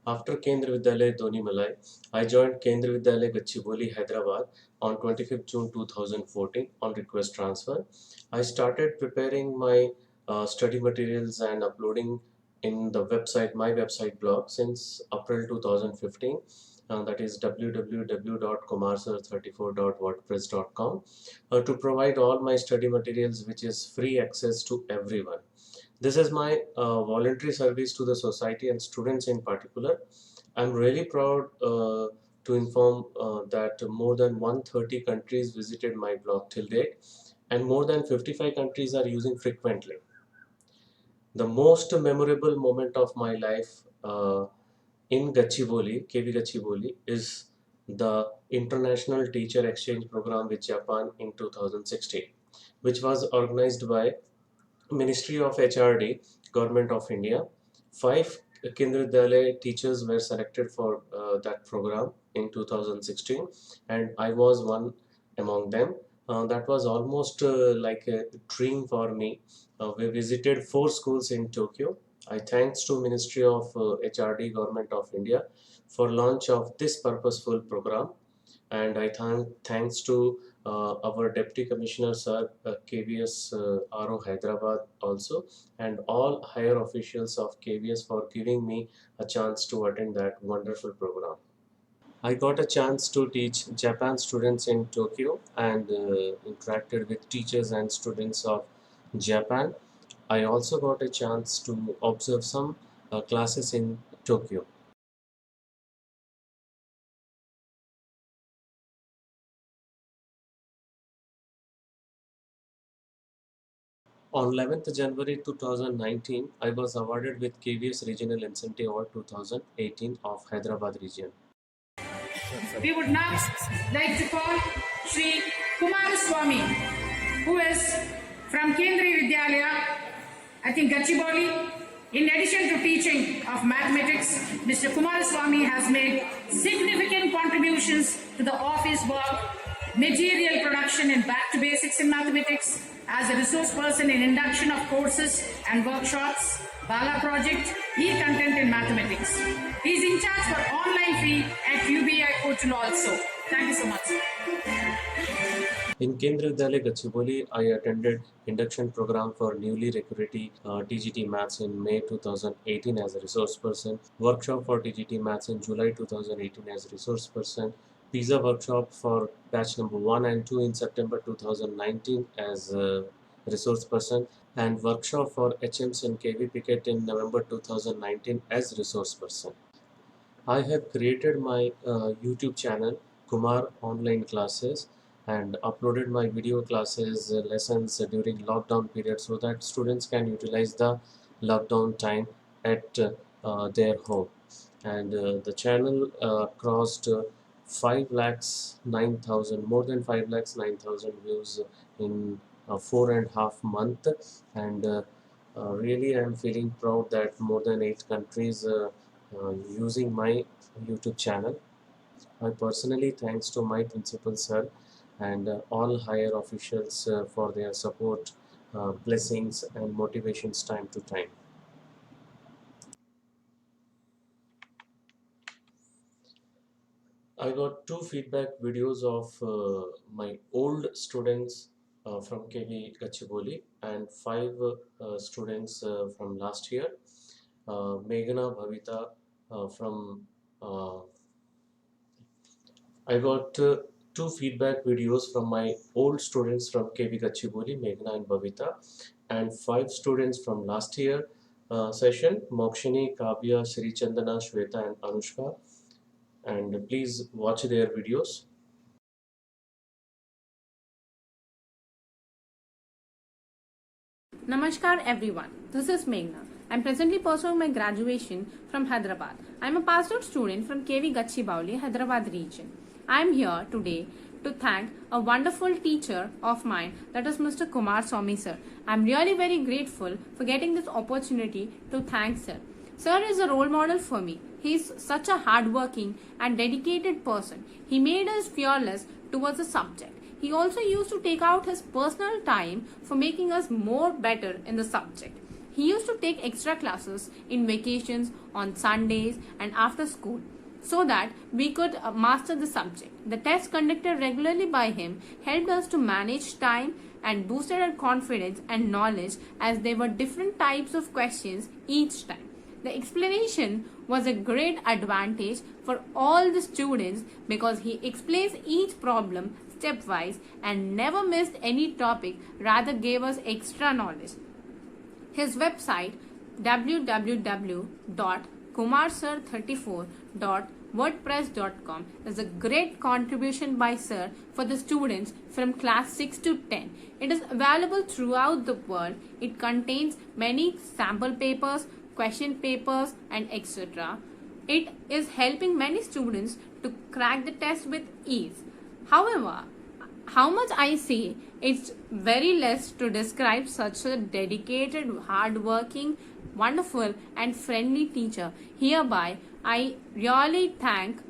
After Kendra Vidyalaya Donimalai, I joined Kendra Vidyalaya Gachibowli, Hyderabad on 25th June 2014 on request transfer. I started preparing my study materials and uploading in the website, my website blog since April 2015. That is www.kumarsir34.wordpress.com to provide all my study materials, which is free access to everyone. This is my voluntary service to the society and students in particular. I'm really proud to inform that more than 130 countries visited my blog till date, and more than 55 countries are using frequently. The most memorable moment of my life in Gachibowli, KB Gachibowli, is the International Teacher Exchange Program with Japan in 2016, which was organized by Ministry of HRD, Government of India. Five Kendra Vidyalaya teachers were selected for that program in 2016, and I was one among them. That was almost like a dream for me. We visited four schools in Tokyo. I thanks to Ministry of HRD, Government of India, for launch of this purposeful program, and I thanks to our Deputy Commissioner Sir KVS RO Hyderabad also, and all higher officials of KVS for giving me a chance to attend that wonderful program. I got a chance to teach Japan students in Tokyo and interacted with teachers and students of Japan. I also got a chance to observe some classes in Tokyo. On 11th January 2019, I was awarded with KVS Regional Incentive Award 2018 of Hyderabad region. We would now like to call Sri Kumaraswamy, who is from Kendriya Vidyalaya, I think Gachibowli. In addition to teaching of mathematics, Mr. Kumaraswamy has made significant contributions to the office work, material production and back to basics in mathematics, as a resource person in induction of courses and workshops, Bala project, e-content in mathematics. He is in charge for online fee at UBI Kochul also. Thank you so much. In Kendriya Vidyalaya Gachibowli, I attended induction program for newly recruitee TGT Maths in May 2018 as a resource person, workshop for TGT Maths in July 2018 as a resource person, PISA workshop for batch number 1 and 2 in September 2019 as a resource person, and workshop for HMS and KV Picket in November 2019 as resource person. I have created my YouTube channel Kumar Online Classes and uploaded my video classes lessons during lockdown period so that students can utilize the lockdown time at their home. And the channel crossed 5 lakhs 9,000, more than 5 lakhs 9,000 views in 4.5 months, and really I'm feeling proud that more than 8 countries using my YouTube channel. I personally thanks to my principal sir and all higher officials for their support, blessings and motivations time to time. I got 2 feedback videos of my old students from KB Gachibowli and 5 students from last year. Meghana Bhavita from I got 2 feedback videos from my old students from KB Gachibowli, Meghna and Bhavita, and 5 students from last year session, Mokshini, Kavya, Sri Chandana, Shweta and Anushka. And please watch their videos. Namaskar everyone, this is Meghna. I'm presently pursuing my graduation from Hyderabad. I'm a passed out student from KV Gachibowli, Hyderabad region. I'm here today to thank a wonderful teacher of mine, that is Mr. Kumaraswamy sir. I'm really very grateful for getting this opportunity to thank sir. Sir is a role model for me. He's such a hardworking and dedicated person. He made us fearless towards the subject. He also used to take out his personal time for making us more better in the subject. He used to take extra classes in vacations, on Sundays, and after school so that we could master the subject. The tests conducted regularly by him helped us to manage time and boosted our confidence and knowledge as there were different types of questions each time. The explanation was a great advantage for all the students because he explains each problem stepwise and never missed any topic, rather gave us extra knowledge. His website www.kumarsir34.wordpress.com is a great contribution by Sir for the students from class 6 to 10. It is available throughout the world. It contains many sample papers, question papers, and etc. It is helping many students to crack the test with ease. However, how much I say, it's very less to describe such a dedicated, hardworking, wonderful and friendly teacher. Hereby, I really thank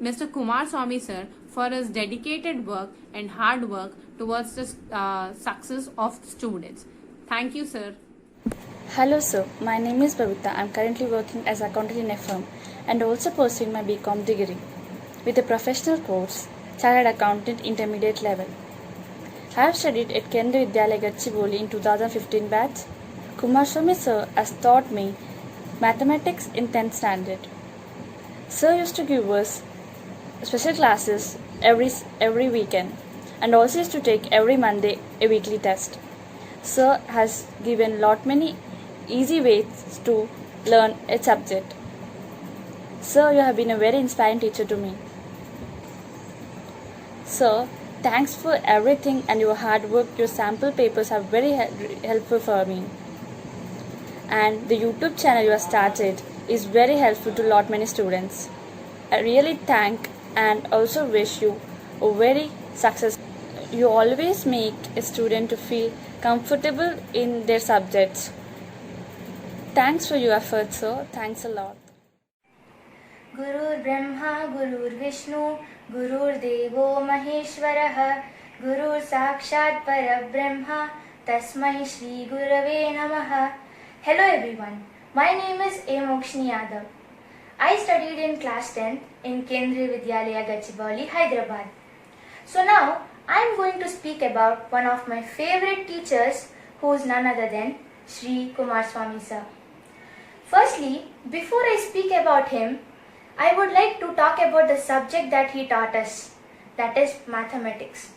Mr. Kumaraswamy sir for his dedicated work and hard work towards the success of the students. Thank you, sir. Hello sir, my name is Babita. I am currently working as accountant in a firm and also pursuing my BCom degree with a professional course, Chartered Accountant Intermediate level. I have studied at Kendriya Vidyalaya Gachibowli in 2015 batch. Kumaraswamy sir has taught me mathematics in 10th standard. Sir used to give us special classes every weekend and also used to take every Monday a weekly test. Sir has given lot many easy ways to learn a subject. Sir, you have been a very inspiring teacher to me. Sir, thanks for everything and your hard work. Your sample papers are very helpful for me. And the YouTube channel you have started is very helpful to lot many students. I really thank and also wish you a very success. You always make a student to feel comfortable in their subjects. Thanks for your efforts, sir. Thanks a lot. गुरुर् Brahma गुरुर्विष्णु गुरुर्देवो महेश्वरः गुरुर् साक्षात् परब्रह्मा तस्मै श्री गुरवे नमः. Hello everyone, my name is A. Mokshini Yadav. I studied in class 10th in Kendriya Vidyalaya Gachibowli, Hyderabad. So now I am going to speak about one of my favorite teachers who is none other than Shri Kumaraswamy sir. Firstly, before I speak about him, I would like to talk about the subject that he taught us, that is mathematics.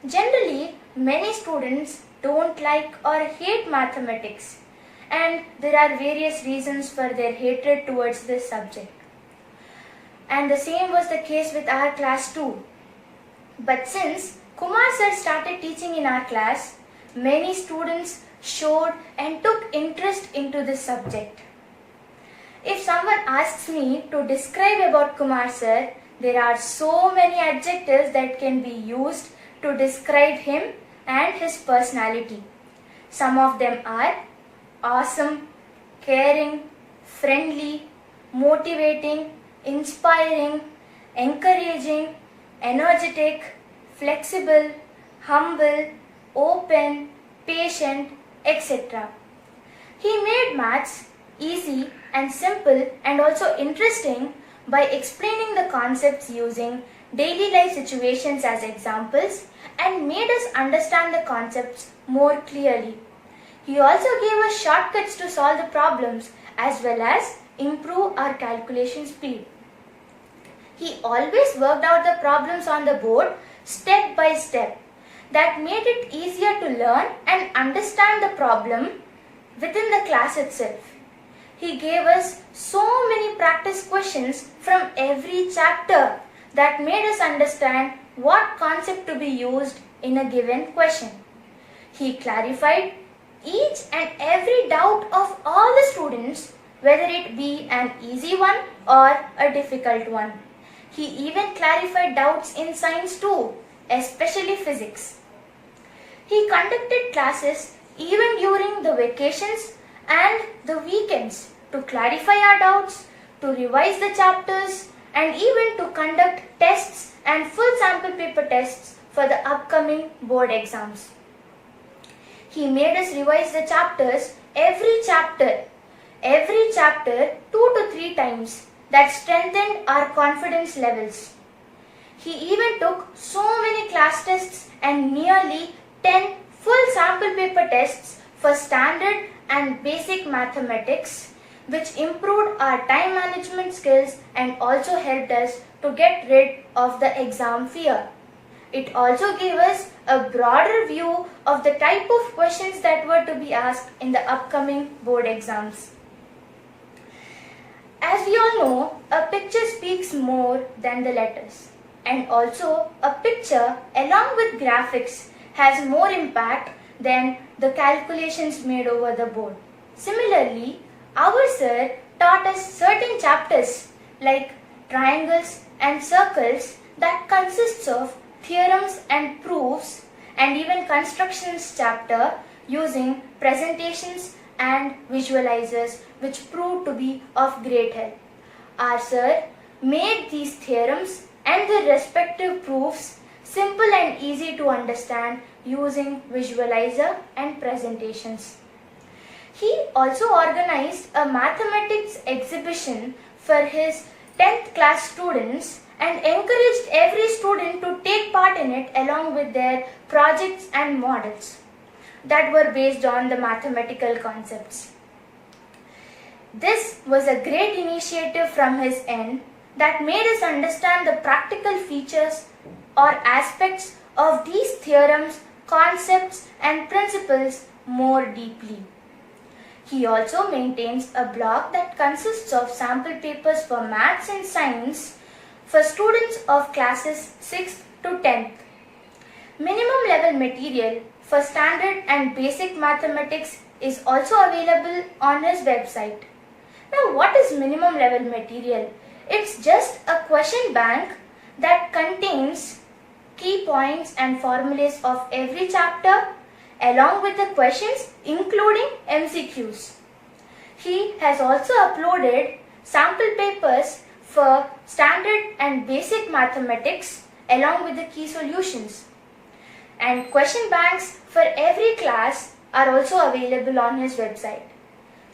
Generally, many students don't like or hate mathematics, and there are various reasons for their hatred towards this subject. And the same was the case with our class too. But since Kumar sir started teaching in our class, many students showed and took interest into this subject. If someone asks me to describe about Kumar sir, there are so many adjectives that can be used to describe him and his personality. Some of them are awesome, caring, friendly, motivating, inspiring, encouraging, energetic, flexible, humble, open, patient, etc. He made maths easy and simple and also interesting by explaining the concepts using daily life situations as examples and made us understand the concepts more clearly. He also gave us shortcuts to solve the problems as well as improve our calculation speed. He always worked out the problems on the board step by step. That made it easier to learn and understand the problem within the class itself. He gave us so many practice questions from every chapter that made us understand what concept to be used in a given question. He clarified each and every doubt of all the students, whether it be an easy one or a difficult one. He even clarified doubts in science too, especially physics. He conducted classes even during the vacations and the weekends to clarify our doubts, to revise the chapters, and even to conduct tests and full sample paper tests for the upcoming board exams. He made us revise the chapters every chapter 2 to 3 times. That strengthened our confidence levels. He even took so many class tests and nearly 10 full sample paper tests for standard and basic mathematics, which improved our time management skills and also helped us to get rid of the exam fear. It also gave us a broader view of the type of questions that were to be asked in the upcoming board exams. As we all know, a picture speaks more than the letters. And also, a picture along with graphics has more impact than the calculations made over the board. Similarly, our sir taught us certain chapters like triangles and circles that consists of theorems and proofs, and even constructions chapter using presentations and visualizers, which proved to be of great help. Our sir made these theorems and their respective proofs simple and easy to understand using visualizer and presentations. He also organized a mathematics exhibition for his 10th class students and encouraged every student to take part in it along with their projects and models that were based on the mathematical concepts. This was a great initiative from his end that made us understand the practical features or aspects of these theorems, concepts and principles more deeply. He also maintains a blog that consists of sample papers for maths and science for students of classes 6th to 10th. Minimum level material for standard and basic mathematics is also available on his website. Now, what is minimum level material? It's just a question bank that contains key points and formulas of every chapter along with the questions including MCQs. He has also uploaded sample papers for standard and basic mathematics along with the key solutions. And question banks for every class are also available on his website.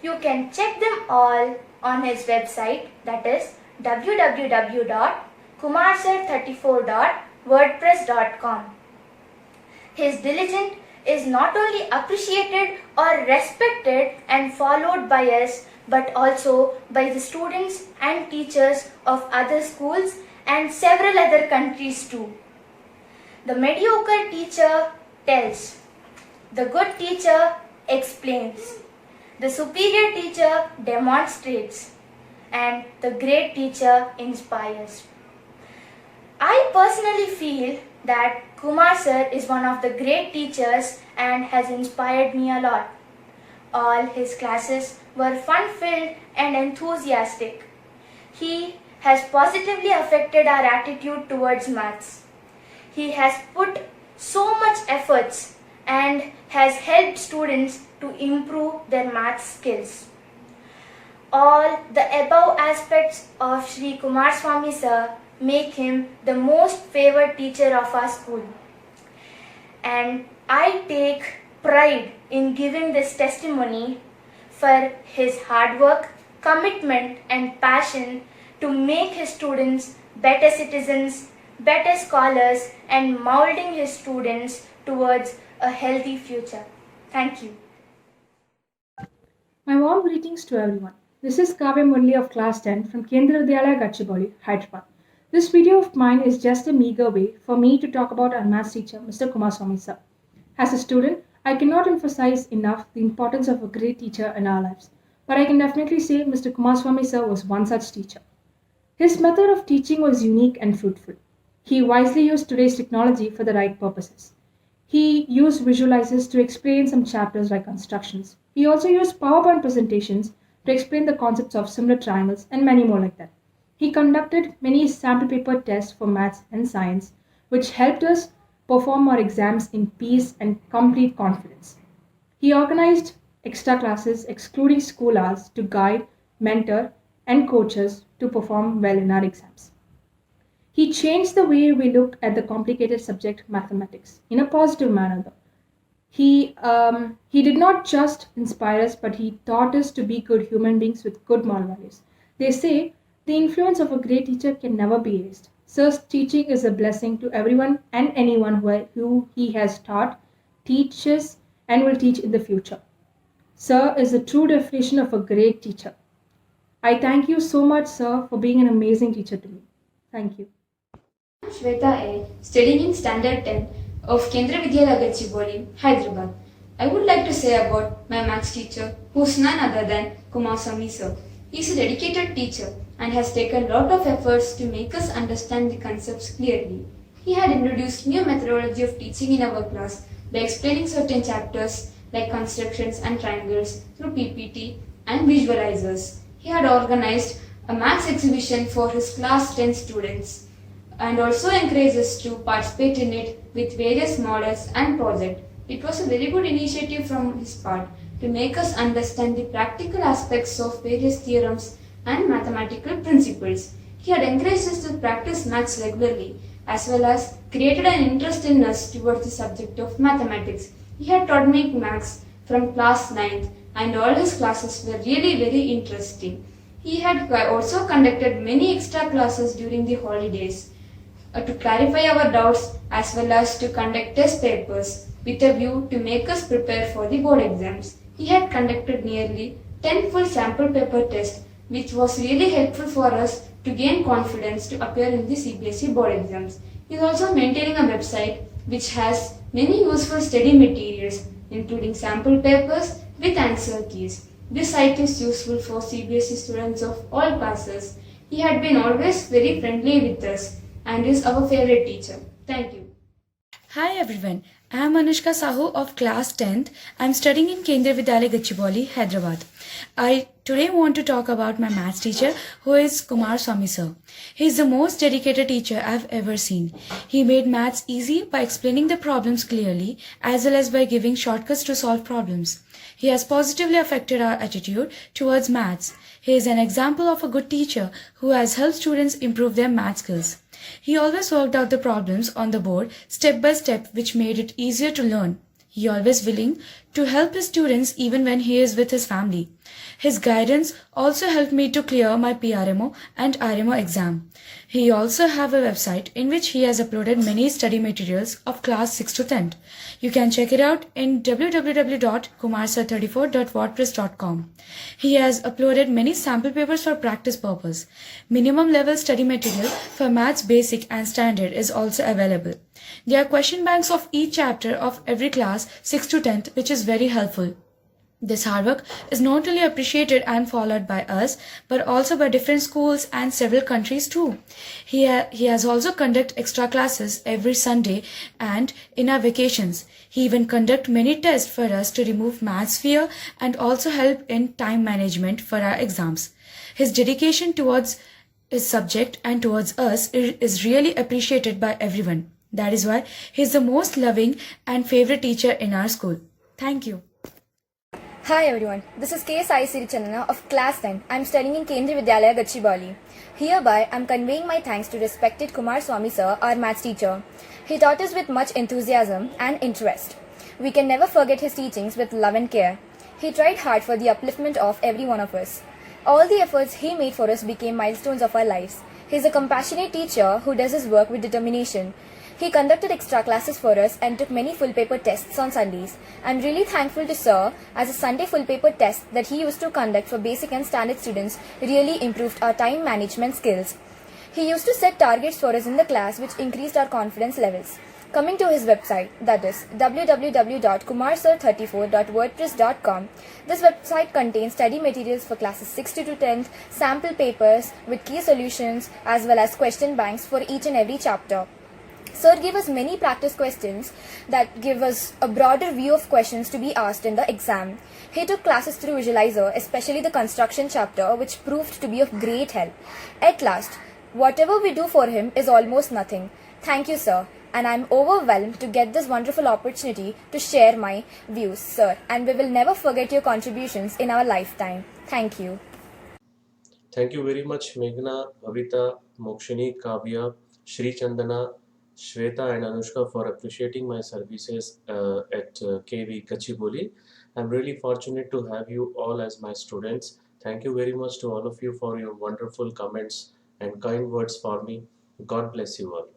You can check them all on his website, that is www.kumarsir34.wordpress.com. His diligence is not only appreciated or respected and followed by us, but also by the students and teachers of other schools and several other countries too. The mediocre teacher tells, the good teacher explains, the superior teacher demonstrates, and the great teacher inspires. I personally feel that Kumar sir is one of the great teachers and has inspired me a lot. All his classes were fun-filled and enthusiastic. He has positively affected our attitude towards maths. He has put so much efforts and has helped students to improve their maths skills. All the above aspects of Sri Kumaraswamy sir make him the most favored teacher of our school. And I take pride in giving this testimony for his hard work, commitment and passion to make his students better citizens, better scholars and molding his students towards a healthy future. Thank you. My warm greetings to everyone. This is Kavya Murli of class 10 from Kendra Vidyalaya Gachibowli, Hyderabad. This video of mine is just a meager way for me to talk about our maths teacher, Mr. Kumaraswamy sir. As a student, I cannot emphasize enough the importance of a great teacher in our lives, but I can definitely say Mr. Kumaraswamy sir was one such teacher. His method of teaching was unique and fruitful. He wisely used today's technology for the right purposes. He used visualizers to explain some chapters like constructions. He also used PowerPoint presentations to explain the concepts of similar triangles and many more like that. He conducted many sample paper tests for maths and science, which helped us perform our exams in peace and complete confidence. He organized extra classes excluding school hours to guide, mentor, and coach us to perform well in our exams. He changed the way we look at the complicated subject mathematics in a positive manner though. He did not just inspire us, but he taught us to be good human beings with good moral values. They say the influence of a great teacher can never be erased. Sir's teaching is a blessing to everyone and anyone who he has taught, teaches, and will teach in the future. Sir is a true definition of a great teacher. I thank you so much, sir, for being an amazing teacher to me. Thank you. Shweta A, studying in Standard 10 of Kendra Vidyalaya Gachibowli, Hyderabad. I would like to say about my maths teacher, who is none other than Kumaraswamy sir. He is a dedicated teacher and has taken a lot of efforts to make us understand the concepts clearly. He had introduced new methodology of teaching in our class by explaining certain chapters like constructions and triangles through PPT and visualizers. He had organized a maths exhibition for his class 10 students and also encouraged us to participate in it with various models and projects. It was a very good initiative from his part to make us understand the practical aspects of various theorems and mathematical principles. He had encouraged us to practice maths regularly as well as created an interest in us towards the subject of mathematics. He had taught me maths from class 9th and all his classes were really very interesting. He had also conducted many extra classes during the holidays to clarify our doubts as well as to conduct test papers with a view to make us prepare for the board exams. He had conducted nearly 10 full sample paper tests, which was really helpful for us to gain confidence to appear in the CBSE board exams. He is also maintaining a website which has many useful study materials, including sample papers with answer keys. This site is useful for CBSE students of all classes. He had been always very friendly with us and is our favorite teacher. Thank you. Hi everyone, I am Anushka Sahu of class 10th. I am studying in Kendra Vidyalaya Gachibowli, Hyderabad. I today want to talk about my maths teacher, who is Kumaraswamy sir. He is the most dedicated teacher I have ever seen. He made maths easy by explaining the problems clearly as well as by giving shortcuts to solve problems. He has positively affected our attitude towards maths. He is an example of a good teacher who has helped students improve their math skills. He always worked out the problems on the board step by step, which made it easier to learn. He always willing to help his students even when he is with his family. His guidance also helped me to clear my PRMO and RMO exam. He also have a website in which he has uploaded many study materials of class 6 to 10. You can check it out in www.kumarsir34.wordpress.com. He has uploaded many sample papers for practice purpose. Minimum level study material for maths basic and standard is also available. There are question banks of each chapter of every class 6 to 10th, which is very helpful. This hard work is not only appreciated and followed by us, but also by different schools and several countries too. He has also conducted extra classes every Sunday and in our vacations. He even conduct many tests for us to remove maths fear and also help in time management for our exams. His dedication towards his subject and towards us is really appreciated by everyone. That is why he is the most loving and favorite teacher in our school. Thank you. Hi everyone, this is K. Sai Sirichandana of class 10. I am studying in Kendra Vidyalaya Gachibowli. Hereby, I am conveying my thanks to respected Kumaraswamy sir, our maths teacher. He taught us with much enthusiasm and interest. We can never forget his teachings with love and care. He tried hard for the upliftment of every one of us. All the efforts he made for us became milestones of our lives. He is a compassionate teacher who does his work with determination. He conducted extra classes for us and took many full paper tests on Sundays. I'm really thankful to Sir as a Sunday full paper test that he used to conduct for basic and standard students really improved our time management skills. He used to set targets for us in the class which increased our confidence levels. Coming to his website, that is www.kumarsir34.wordpress.com. This website contains study materials for classes 6 to 10, sample papers with key solutions as well as question banks for each and every chapter. Sir gave us many practice questions that give us a broader view of questions to be asked in the exam. He took classes through Visualizer, especially the construction chapter, which proved to be of great help. At last, whatever we do for him is almost nothing. Thank you, sir. And I'm overwhelmed to get this wonderful opportunity to share my views, sir. And we will never forget your contributions in our lifetime. Thank you. Thank you very much, Meghna, Bhavita, Mokshini, Kavya, Sri Chandana, Shweta and Anushka for appreciating my services at KV Gachibowli. I'm really fortunate to have you all as my students. Thank you very much to all of you for your wonderful comments and kind words for me. God bless you all.